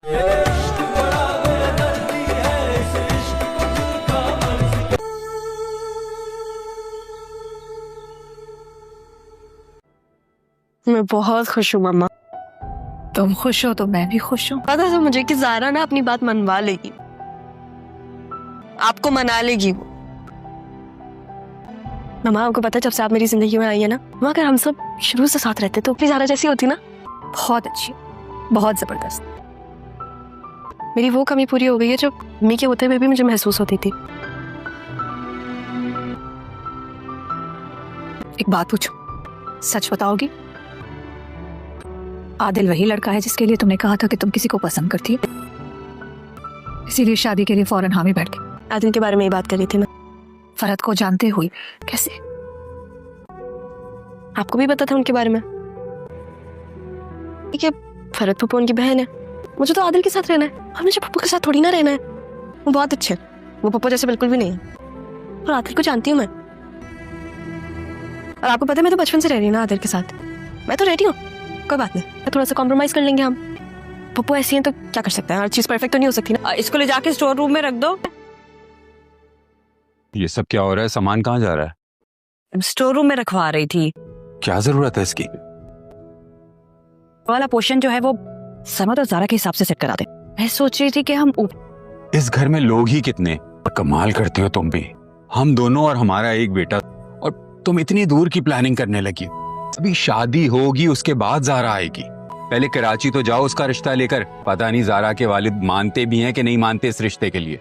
मैं बहुत खुश हूँ मम्मा। तुम खुश हो तो मैं भी खुश हूँ। पता था मुझे कि ज़ारा ना अपनी बात मनवा लेगी, आपको मना लेगी वो। मम्मा आपको पता है जब से आप मेरी जिंदगी में आई है ना, मम्मा अगर हम सब शुरू से साथ रहते तो अपनी ज़ारा जैसी होती ना। बहुत अच्छी, बहुत जबरदस्त। मेरी वो कमी पूरी हो गई है जो मम्मी के होते हुए भी मुझे महसूस होती थी। एक बात पूछूं, सच बताओगी? आदिल वही लड़का है जिसके लिए तुमने कहा था कि तुम किसी को पसंद करती हो, इसीलिए शादी के लिए फौरन हामी बैठ गई? आदिल के बारे में ही बात कर रही थी मैं। फरहत को जानते हुए कैसे? आपको भी पता था उनके बारे में? ठीक है, फरहत पप्पू उनकी बहन है। मुझे तो आदिल के साथ रहना है और मुझे पप्पू के साथ थोड़ी ना रहना है। वो बहुत अच्छे हैं, वो पप्पू जैसे बिल्कुल भी नहीं है। और आदिल को जानती हूँ मैं, और आपको पता है मैं तो बचपन से रह रही हूँ ना आदिल के साथ। मैं तो रेडी हूँ, कोई बात नहीं, मैं थोड़ा सा कॉम्प्रोमाइज कर लेंगे हम। पप्पू ऐसी हैं तो क्या कर सकते हैं, हर चीज परफेक्ट तो नहीं हो सकती ना। इसको ले जाके स्टोर रूम में रख दो। ये सब क्या हो रहा है? सामान कहाँ जा रहा है? स्टोर रूम में रखवा रही थी। क्या जरूरत है इसकी? वाला पोर्शन जो है वो समद और ज़ारा के हिसाब से सेट करा दे। मैं सोच रही थी कि हम इस घर में लोग ही कितने, और कमाल करती हो तुम भी। हम दोनों और हमारा एक बेटा, और तुम इतनी दूर की प्लानिंग करने लगी। अभी शादी होगी उसके बाद ज़ारा आएगी। पहले कराची तो जाओ उसका रिश्ता लेकर। पता नहीं ज़ारा के वालिद मानते भी हैं कि नहीं मानते इस रिश्ते के लिए।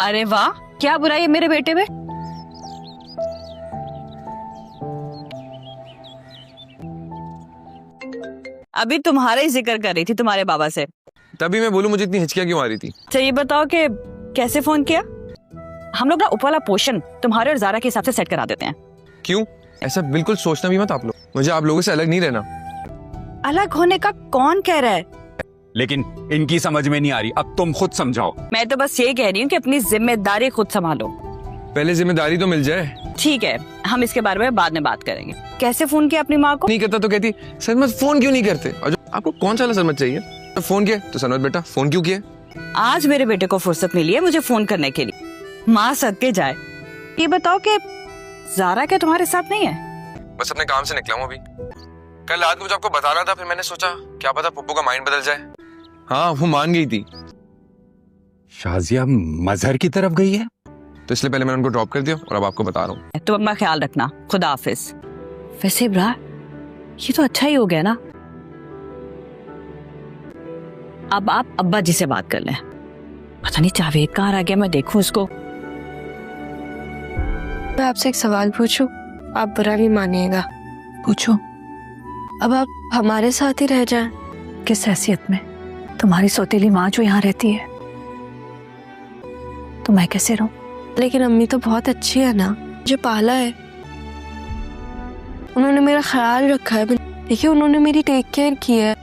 अरे वाह, क्या बुराई है मेरे बेटे में? अभी तुम्हारा ही जिक्र कर रही थी तुम्हारे बाबा से, तभी मैं बोलूं मुझे इतनी हिचकियां क्यों आ रही थी। अच्छा ये बताओ कि कैसे फोन किया? हम लोग ना ऊपर वाला पोर्शन तुम्हारे और ज़ारा के हिसाब से सेट करा देते हैं। क्यों? ऐसा बिल्कुल सोचना भी मत आप लोग। मुझे आप लोगों से अलग नहीं रहना। अलग होने का कौन कह रहा है? लेकिन इनकी समझ में नहीं आ रही, अब तुम खुद समझाओ। मैं तो बस ये कह रही हूँ कि अपनी जिम्मेदारी खुद संभालो। पहले जिम्मेदारी तो मिल जाए। ठीक है, हम इसके बारे में बाद में बात करेंगे। कैसे फोन किया अपनी माँ को? नहीं करता तो कहती सरमत फोन क्यों नहीं करते, और जो आपको कौन सा सरमत चाहिए तो फोन किया तो सरमत बेटा फोन क्यों किया? आज मेरे बेटे को फुर्सत मिली है मुझे फोन करने के लिए। माँ सदके जाए। ये बताओ कि ज़ारा क्या तुम्हारे साथ नहीं है? बस अपने काम से निकला हूँ अभी। कल रात को मुझे आपको बता रहा था, फिर मैंने सोचा क्या पता पप्पू का माइंड बदल जाए। हाँ वो मान गई थी। शाजिया मजहर की तरफ गई है, तो इसलिए पहले मैंने उनको ड्रॉप कर दिया और अब आपको बता रहा हूँ। तुम अपना ख्याल रखना, खुदा हाफिज। वैसे ब्रा, ये तो अच्छा ही हो गया ना। अब आप अब्बा जी से बात कर लें। पता नहीं जावेद कहाँ रह गया, मैं देखूं उसको। मैं आपसे एक सवाल पूछूं, आप बुरा नहीं मानिएगा? पूछो। अब आप हमारे साथ ही रह जाएं। किस हैसियत में? तुम्हारी सौतेली माँ जो यहाँ रहती है, तो मैं कैसे रहूं? लेकिन अम्मी तो बहुत अच्छी है ना, मुझे पाला है, उन्होंने मेरा ख्याल रखा है। देखिए उन्होंने मेरी टेक केयर की है।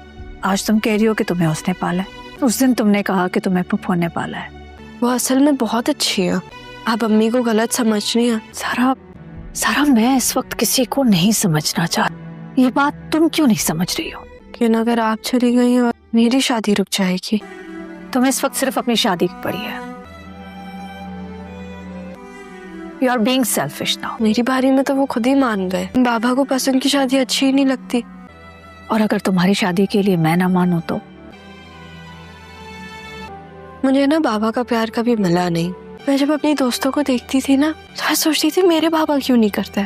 आज तुम कह रही हो कि तुम्हें उसने पाला है, उस दिन तुमने कहा कि तुम्हें पप्पू ने पाला है। वो असल में बहुत अच्छी है, आप अम्मी को गलत समझ रही हैं। सारा मैं इस वक्त किसी को नहीं समझना चाहती। ये बात तुम क्यों नहीं समझ रही हो? कि अगर आप चली गई और मेरी शादी रुक जाएगी। तुम्हें इस वक्त सिर्फ अपनी शादी की पड़ी है। You are being selfish now. मेरी बारी में तो वो खुद ही मान गए। बाबा को पसंद की शादी अच्छी ही नहीं लगती। और अगर तुम्हारी शादी के लिए मैं ना मानूं तो? मुझे ना बाबा का प्यार कभी मिला नहीं। मैं जब अपनी दोस्तों को देखती थी ना, तो मैं सोचती थी मेरे बाबा क्यों नहीं करते।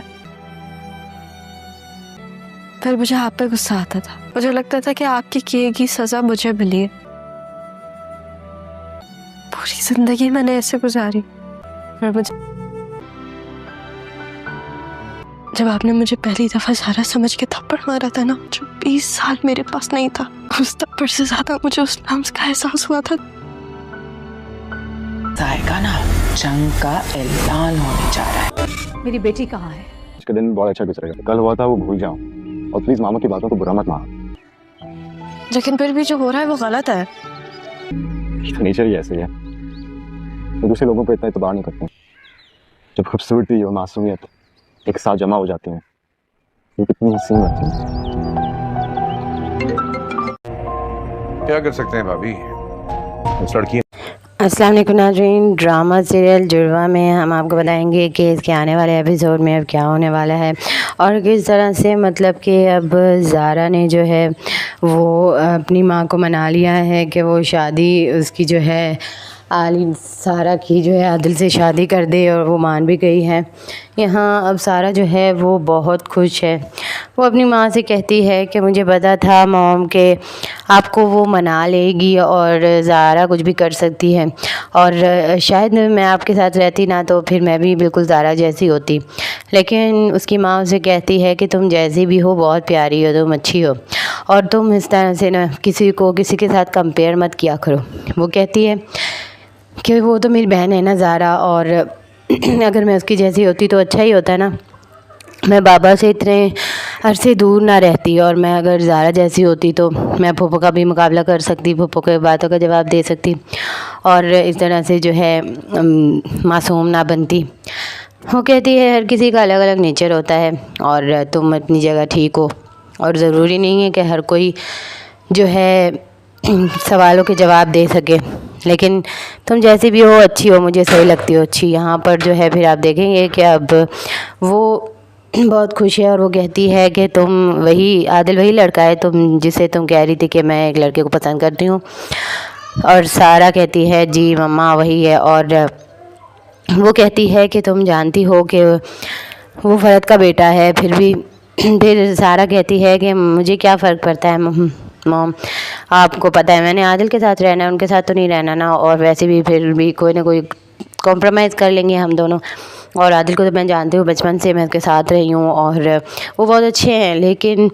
फिर मुझे आप पे गुस्सा आता था। मुझे लगता था कि आपकी किए गई सजा मुझे मिली है। पूरी जिंदगी मैंने ऐसे गुजारी। और मुझे जब आपने मुझे पहली दफा सारा समझ के थप्पड़ मारा था ना, जो 20 साल मेरे पास नहीं था, उस थप्पड़ से ज्यादा मुझे उस लम्स का एहसास हुआ था। जाएगा ना, जंग का ऐलान होने जा रहा है। मेरी बेटी कहाँ है? इसका दिन बहुत अच्छा गुजरेगा। कल हुआ था वो भूल जाओ, और प्लीज मामा की बातों को बुरा मत मानो। लेकिन फिर भी जो हो रहा है वो गलत है। तो नेचर ही ऐसे है, तो दूसरे लोगों पर इतना इतबार नहीं करते। जब खूबसूरती और मासूमियत एक साथ जमा हो जाती हैं, ये कितनी हसीन लगती है। क्या कर सकते हैं भाभी, उस लड़की अस्सलाम वालेकुम नाज़रीन, ड्रामा सीरियल जुड़वा में हम आपको बताएंगे कि इसके आने वाले एपिसोड में अब क्या होने वाला है और किस तरह से मतलब कि अब ज़ारा ने जो है वो अपनी माँ को मना लिया है कि वो शादी उसकी जो है सारा की जो है आदिल से शादी कर दे, और वो मान भी गई है। यहाँ अब सारा जो है वो बहुत खुश है। वो अपनी माँ से कहती है कि मुझे पता था मॉम के आपको वो मना लेगी और ज़ारा कुछ भी कर सकती है, और शायद मैं आपके साथ रहती ना तो फिर मैं भी बिल्कुल ज़ारा जैसी होती। लेकिन उसकी माँ उसे कहती है कि तुम जैसी भी हो बहुत प्यारी हो, तुम अच्छी हो, और तुम इस तरह से ना किसी के साथ कंपेयर मत किया करो। वो कहती है कि वो तो मेरी बहन है ना ज़ारा, और अगर मैं उसकी जैसी होती तो अच्छा ही होता ना, मैं बाबा से इतने अरसे दूर ना रहती, और मैं अगर ज़ारा जैसी होती तो मैं फूफो का भी मुकाबला कर सकती, फूफो के बातों का जवाब दे सकती, और इस तरह से जो है मासूम ना बनती। वो कहती है हर किसी का अलग अलग नेचर होता है और तुम अपनी जगह ठीक हो, और ज़रूरी नहीं है कि हर कोई जो है सवालों के जवाब दे सके, लेकिन तुम जैसी भी हो अच्छी हो, मुझे सही लगती हो अच्छी। यहाँ पर जो है फिर आप देखेंगे कि अब वो बहुत खुश है, और वो कहती है कि तुम वही आदिल वही लड़का है तुम जिसे तुम कह रही थी कि मैं एक लड़के को पसंद करती हूँ, और सारा कहती है जी मम्मा वही है, और वो कहती है कि तुम जानती हो कि वो फरद का बेटा है। फिर सारा कहती है कि मुझे क्या फ़र्क पड़ता है मॉम, आपको पता है मैंने आदिल के साथ रहना है, उनके साथ तो नहीं रहना ना, और वैसे भी फिर भी कोई ना कोई कॉम्प्रोमाइज़ कर लेंगे हम दोनों, और आदिल को तो मैं जानती हूँ बचपन से मैं उसके साथ रही हूँ, और वो बहुत अच्छे हैं, लेकिन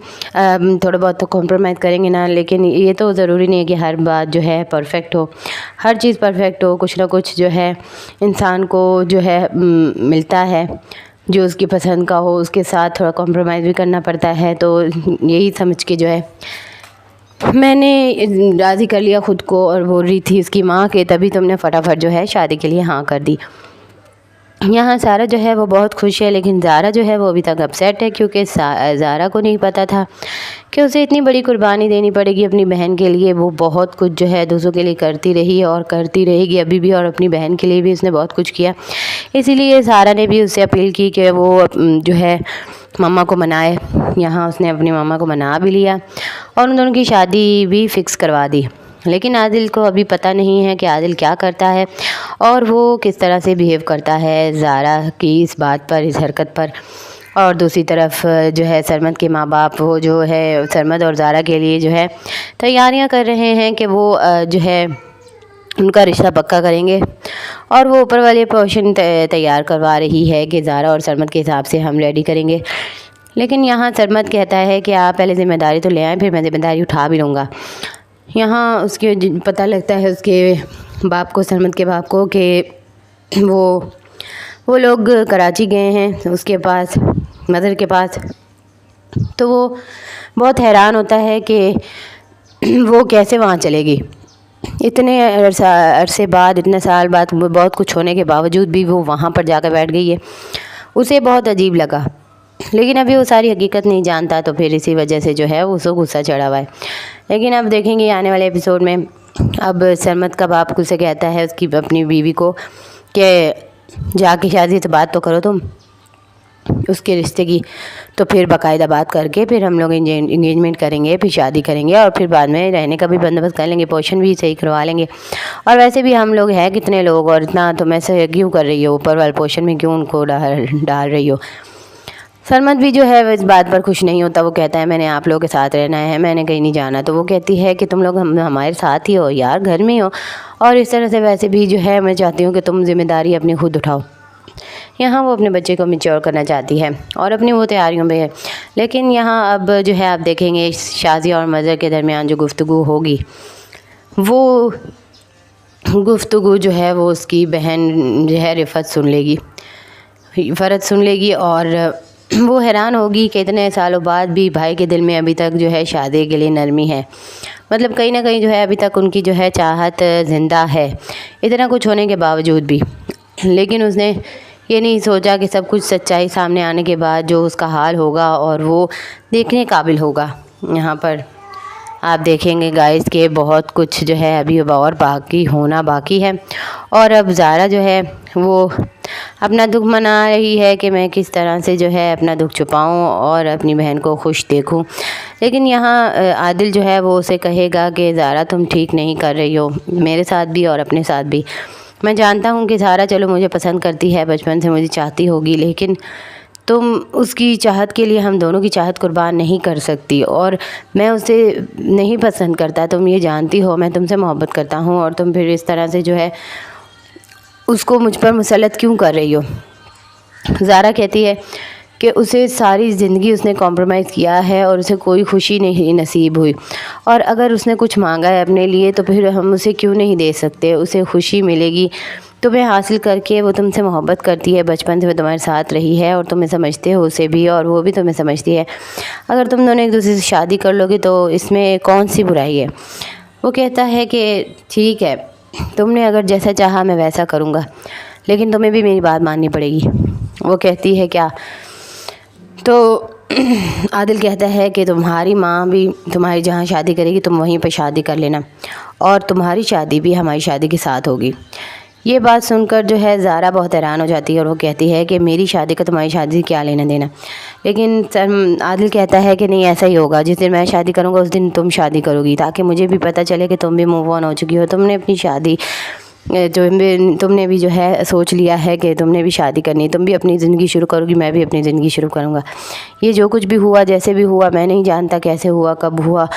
थोड़ा बहुत तो कॉम्प्रोमाइज़ करेंगे ना। लेकिन ये तो ज़रूरी नहीं है कि हर बात जो है परफेक्ट हो, हर चीज़ परफेक्ट हो, कुछ ना कुछ जो है इंसान को जो है मिलता है जो उसकी पसंद का हो, उसके साथ थोड़ा कॉम्प्रोमाइज़ भी करना पड़ता है। तो यही समझ के जो है मैंने राज़ी कर लिया ख़ुद को, और बोल रही थी उसकी माँ के तभी तुमने फटाफट जो है शादी के लिए हाँ कर दी। यहाँ सारा जो है वो बहुत खुश है, लेकिन ज़ारा जो है वो अभी तक अपसेट है, क्योंकि ज़ारा को नहीं पता था कि उसे इतनी बड़ी कुर्बानी देनी पड़ेगी अपनी बहन के लिए। वो बहुत कुछ जो है दूसरों के लिए करती रही और करती रहेगी अभी भी, और अपनी बहन के लिए भी उसने बहुत कुछ किया। इसीलिए सारा ने भी उससे अपील की कि वो जो है मम्मा को मनाए। यहाँ उसने अपनी मम्मा को मना भी लिया और उन दोनों की शादी भी फ़िक्स करवा दी। लेकिन आदिल को अभी पता नहीं है कि आदिल क्या करता है और वो किस तरह से बिहेव करता है ज़ारा की इस बात पर, इस हरकत पर। और दूसरी तरफ जो है सरमद के माँ बाप वो जो है सरमद और ज़ारा के लिए जो है तैयारियां कर रहे हैं कि वो जो है उनका रिश्ता पक्का करेंगे, और वो ऊपर वाले पोर्शन तैयार करवा रही है कि ज़ारा और सरमद के हिसाब से हम रेडी करेंगे। लेकिन यहाँ सरमद कहता है कि आप पहले ज़िम्मेदारी तो ले आएँ, फिर मैं ज़िम्मेदारी उठा भी लूँगा। यहाँ उसके पता लगता है उसके बाप को, सरमद के बाप को, कि वो लोग कराची गए हैं उसके पास, मदर के पास। तो वो बहुत हैरान होता है कि वो कैसे वहाँ चलेगी। इतने अरसे बाद, इतने साल बाद, बहुत कुछ होने के बावजूद भी वो वहाँ पर जाकर बैठ गई है। उसे बहुत अजीब लगा, लेकिन अभी वो सारी हकीकत नहीं जानता, तो फिर इसी वजह से जो है उसको गुस्सा चढ़ा हुआ है। लेकिन अब देखेंगे आने वाले एपिसोड में, अब सरमद का बाप उसे कहता है उसकी अपनी बीवी को कि जाके शादी से बात तो करो तुम उसके रिश्ते की, तो फिर बाकायदा बात करके फिर हम लोग इंगेजमेंट करेंगे, फिर शादी करेंगे, और फिर बाद में रहने का भी बंदोबस्त कर लेंगे, पोर्शन भी सही करवा लेंगे। और वैसे भी हम लोग हैं कितने लोग, और इतना तुम ऐसे क्यों कर रही हो, ऊपर वाले पोर्शन में क्यों उनको डाल रही हो। सरमद भी जो है इस बात पर खुश नहीं होता। वो कहता है मैंने आप लोगों के साथ रहना है, मैंने कहीं नहीं जाना। तो वो कहती है कि तुम लोग हमारे साथ ही हो यार, घर में हो, और इस तरह से वैसे भी जो है मैं चाहती हूँ कि तुम जिम्मेदारी अपनी खुद उठाओ। यहाँ वो अपने बच्चे को मैच्योर करना चाहती है और अपनी वो तैयारियों में है। लेकिन यहाँ अब जो है आप देखेंगे शाज़िया और मज़र के दरमियान जो गुफ्तगू होगी, वो गुफ्तगू जो है वो उसकी बहन जो है रिफ़त सुन लेगी, फ़रद सुन लेगी, और वो हैरान होगी कि इतने सालों बाद भी भाई के दिल में अभी तक जो है शादी के लिए नरमी है। मतलब कहीं ना कहीं जो है अभी तक उनकी जो है चाहत ज़िंदा है, इतना कुछ होने के बावजूद भी। लेकिन उसने ये नहीं सोचा कि सब कुछ सच्चाई सामने आने के बाद जो उसका हाल होगा और वो देखने काबिल होगा। यहाँ पर आप देखेंगे गाइस कि बहुत कुछ जो है अभी और बाकी है। और अब ज़ारा जो है वो अपना दुख मना रही है कि मैं किस तरह से जो है अपना दुख छुपाऊं और अपनी बहन को खुश देखूं। लेकिन यहाँ आदिल जो है वो उसे कहेगा कि ज़ारा तुम ठीक नहीं कर रही हो, मेरे साथ भी और अपने साथ भी। मैं जानता हूँ कि ज़ारा चलो मुझे पसंद करती है, बचपन से मुझे चाहती होगी, लेकिन तुम उसकी चाहत के लिए हम दोनों की चाहत कुर्बान नहीं कर सकती। और मैं उसे नहीं पसंद करता, तुम ये जानती हो। मैं तुमसे मोहब्बत करता हूँ और तुम फिर इस तरह से जो है उसको मुझ पर मुसलत क्यों कर रही हो। ज़ारा कहती है कि उसे सारी ज़िंदगी उसने कॉम्प्रोमाइज़ किया है और उसे कोई खुशी नहीं नसीब हुई, और अगर उसने कुछ मांगा है अपने लिए तो फिर हम उसे क्यों नहीं दे सकते। उसे खुशी मिलेगी तुम्हें हासिल करके। वो तुमसे मोहब्बत करती है, बचपन से वो तुम्हारे साथ रही है और तुम्हें समझते हो उसे भी, और वो भी तुम्हें समझती है। अगर तुम दोनों एक दूसरे से शादी कर लोगे तो इसमें कौन सी बुराई है। वो कहता है कि ठीक है, तुमने अगर जैसा चाहा मैं वैसा करूँगा, लेकिन तुम्हें भी मेरी बात माननी पड़ेगी। वो कहती है क्या? तो आदिल कहता है कि तुम्हारी माँ भी तुम्हारी जहाँ शादी करेगी तुम वहीं पर शादी कर लेना, और तुम्हारी शादी भी हमारी शादी के साथ होगी। ये बात सुनकर जो है ज़ारा बहुत हैरान हो जाती है और वो कहती है कि मेरी शादी का तुम्हारी शादी से क्या लेना देना। लेकिन आदिल कहता है कि नहीं, ऐसा ही होगा, जिस दिन मैं शादी करूँगा उस दिन तुम शादी करोगी, ताकि मुझे भी पता चले कि तुम भी मूव ऑन हो चुकी हो। तुमने अपनी शादी तुमने भी जो है सोच लिया है कि तुमने भी शादी करनी है, तुम भी अपनी ज़िंदगी शुरू करोगी, मैं भी अपनी ज़िंदगी शुरू करूँगा। ये जो कुछ भी हुआ, जैसे भी हुआ, मैं नहीं जानता कैसे हुआ, कब हुआ,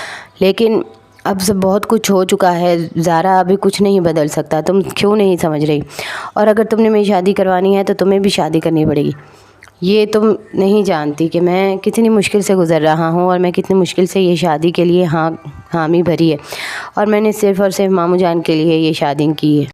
लेकिन अब सब बहुत कुछ हो चुका है। ज़ारा अभी कुछ नहीं बदल सकता, तुम क्यों नहीं समझ रही। और अगर तुमने मेरी शादी करवानी है तो तुम्हें भी शादी करनी पड़ेगी। ये तुम नहीं जानती कि मैं कितनी मुश्किल से गुज़र रहा हूँ और मैं कितनी मुश्किल से ये शादी के लिए हामी भरी है, और मैंने सिर्फ़ और सिर्फ मामू जान के लिए ये शादी की है।